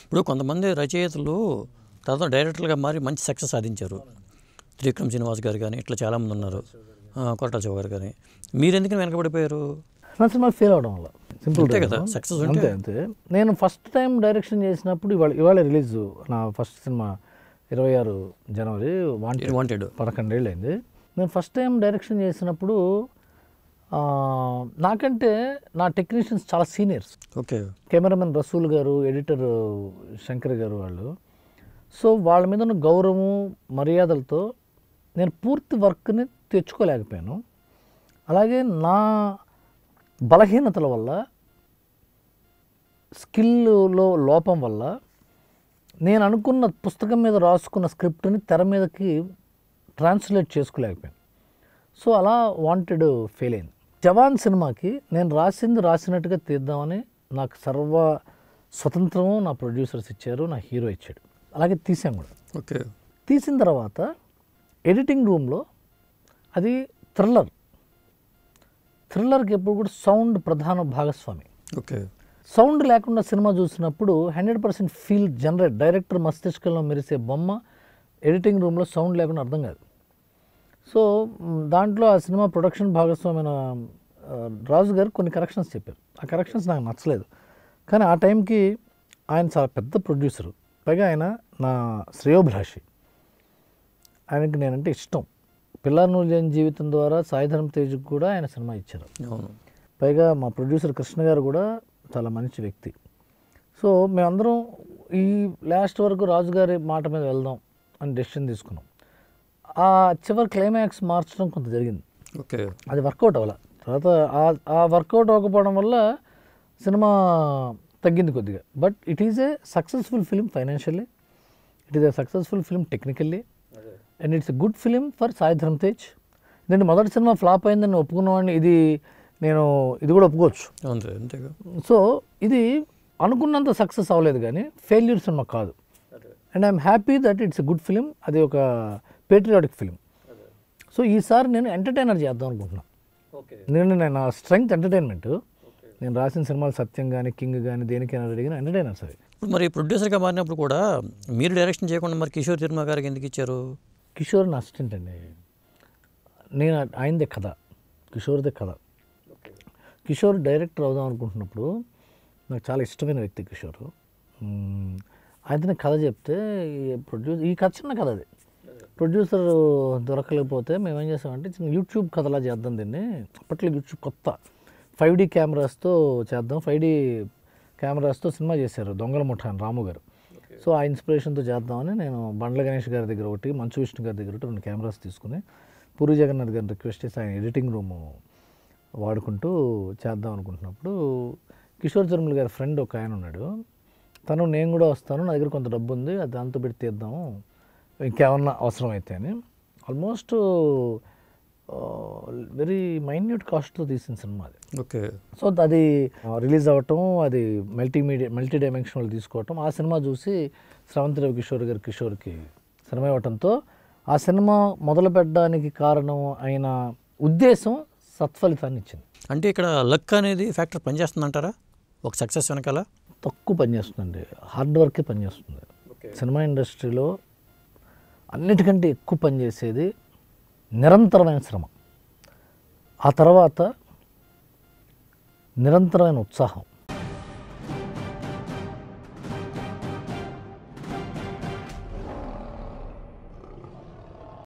ఇప్పుడు కొంతమంది రచయితలు తర్వాత డైరెక్టర్లుగా మారి మంచి సక్సెస్ సాధించారు. త్రివిక్రమ్ శ్రీనివాస్ గారు కానీ ఇట్లా చాలామంది ఉన్నారు, కొరటాల శివ గారు కానీ. మీరు ఎందుకని వెనకబడిపోయారు? నా సినిమా ఫెయిల్ అవడం వల్ల. సింపుల్ అంతే కదా, సక్సెస్ అంతే అంతే. నేను ఫస్ట్ టైం డైరెక్షన్ చేసినప్పుడు ఇవాళ రిలీజ్ నా ఫస్ట్ సినిమా 26 జనవరి వాంటెడ్ 11 ఏళ్ళు అయింది. నేను ఫస్ట్ టైం డైరెక్షన్ చేసినప్పుడు నాకంటే నా టెక్నీషియన్స్ చాలా సీనియర్స్. ఓకే. కెమెరామెన్ రసూల్ గారు, ఎడిటర్ శంకర్ గారు వాళ్ళు. సో వాళ్ళ మీద ఉన్న గౌరవము మర్యాదలతో నేను పూర్తి వర్క్ని తెచ్చుకోలేకపోయాను. అలాగే నా బలహీనతల వల్ల, స్కిల్లో లోపం వల్ల నేను అనుకున్న పుస్తకం మీద రాసుకున్న స్క్రిప్ట్ని తెర మీదకి ట్రాన్స్లేట్ చేసుకోలేకపోయాను. సో అలా వాంటెడ్ ఫెయిల్ అయింది. జవాన్ సినిమాకి నేను రాసినట్టుగా తీద్దామని నాకు సర్వ స్వతంత్రము నా ప్రొడ్యూసర్స్ ఇచ్చారు, నా హీరో ఇచ్చాడు. అలాగే తీసాం కూడా. ఓకే. తీసిన తర్వాత ఎడిటింగ్ రూమ్లో అది థ్రిల్లర్కి ఎప్పుడు కూడా సౌండ్ ప్రధాన భాగస్వామి. ఓకే. సౌండ్ లేకుండా సినిమా చూసినప్పుడు 100% ఫీల్ జనరేట్. డైరెక్టర్ మస్తిష్కంలో మెరిసే బొమ్మ ఎడిటింగ్ రూమ్లో సౌండ్ లేకుండా అర్థం కాదు. సో దాంట్లో ఆ సినిమా ప్రొడక్షన్ భాగస్వామైన రాజు గారు కొన్ని కరెక్షన్స్ చెప్పారు. ఆ కరెక్షన్స్ నాకు నచ్చలేదు. కానీ ఆ టైంకి ఆయన చాలా పెద్ద ప్రొడ్యూసరు, పైగా ఆయన నా శ్రేయోభిలాషి. ఆయనకి నేనంటే ఇష్టం. పిల్లర్ను లేని జీవితం ద్వారా సాయిధరం తేజ్కి కూడా ఆయన సినిమా ఇచ్చారు. పైగా మా ప్రొడ్యూసర్ కృష్ణ గారు కూడా చాలా మంచి వ్యక్తి. సో మేమందరం ఈ లాస్ట్ వరకు రాజుగారి మాట మీద వెళ్దాం అని డెసిషన్ తీసుకున్నాం. ఆ చివరి క్లైమాక్స్ మార్చడం కొంత జరిగింది. ఓకే. అది వర్కౌట్ అవ్వాలి. తర్వాత ఆ వర్కౌట్ అవ్వకపోవడం వల్ల సినిమా తగ్గింది కొద్దిగా. But it is a successful film financially, it is a successful film technically, and it's a good film for Sai Dharam Tej. ఎందుకంటే మొదటి సినిమా ఫ్లాప్ అయిందని ఒప్పుకున్నవాడిని ఇది కూడా ఒప్పుకోవచ్చు. సో ఇది అనుకున్నంత సక్సెస్ అవ్వలేదు, కానీ ఫెయిల్యూర్ సినిమా కాదు. And I'm happy that it's a good film. అది ఒక పేట్రియాటిక్ ఫిలిం. సో ఈసారి నేను ఎంటర్టైనర్ చేద్దాం అనుకుంటున్నాను. ఎందుకంటే నా స్ట్రెంగ్త్ ఎంటర్టైన్మెంట్. నేను రాసిన సినిమాలు సత్యం కానీ, కింగ్ కానీ, దేనికైనా అడిగిన ఎంటర్టైనర్స్ అవి. ఇప్పుడు మరి ప్రొడ్యూసర్గా మారినప్పుడు కూడా మీరు డైరెక్షన్ చేయకుండా మరి కిషోర్ తిరుమల గారికి ఎందుకు ఇచ్చారు? కిషోర్ నా అసిస్టెంట్ అండి. నేను ఆయనదే కథ, కిషోర్దే కథ. కిషోర్ డైరెక్టర్ అవుదాం అనుకుంటున్నప్పుడు నాకు చాలా ఇష్టమైన వ్యక్తి కిషోర్. ఆయననే కథ చెప్తే ఈ కథ చిన్న కథ, అది ప్రొడ్యూసర్ దొరకలేకపోతే మేము ఏం చేస్తామంటే యూట్యూబ్ కథలా చేద్దాం దీన్ని. అప్పట్లో యూట్యూబ్ కొత్త 5D కెమెరాస్తో చేద్దాం. 5D కెమెరాస్తో సినిమా చేశారు దొంగల ముఠా అని రాము గారు. సో ఆ ఇన్స్పిరేషన్తో చేద్దామని నేను బండ్ల గణేష్ గారి దగ్గర ఒకటి, మంచు విష్ణు గారి దగ్గర 2 కెమెరాస్ తీసుకుని పూరి జగన్నాథ్ గారిని రిక్వెస్ట్ చేసి ఆయన ఎడిటింగ్ రూము వాడుకుంటూ చేద్దాం అనుకుంటున్నప్పుడు కిషోర్ తిరుమల గారి ఫ్రెండ్ ఒక ఆయన ఉన్నాడు. నేను కూడా వస్తాను, నా దగ్గర కొంత డబ్బు ఉంది, అది దాంతో పెట్టి తీద్దాము ఇంకేమన్నా అవసరం అయితే అని. ఆల్మోస్ట్ వెరీ మైన్యూట్ కాస్ట్తో తీసిన సినిమా అది. ఓకే. సో అది రిలీజ్ అవ్వటం, అది మల్టీ డైమెన్షనల్ తీసుకోవటం, ఆ సినిమా చూసి స్రవంతి రవికిషోర్ గారు కిషోర్కి సినిమా ఇవ్వటంతో ఆ సినిమా మొదలు పెట్టడానికి కారణం అయిన ఉద్దేశం సత్ఫలితాన్ని ఇచ్చింది. అంటే ఇక్కడ లక్ అనేది ఫ్యాక్టర్ పనిచేస్తుంది అంటారా? ఒక సక్సెస్ వెనకాల తక్కువ పనిచేస్తుందండి, హార్డ్ వర్కే పనిచేస్తుంది. సినిమా ఇండస్ట్రీలో అన్నిటికంటే ఎక్కువ పనిచేసేది నిరంతరమైన శ్రమ, ఆ తర్వాత నిరంతరమైన ఉత్సాహం,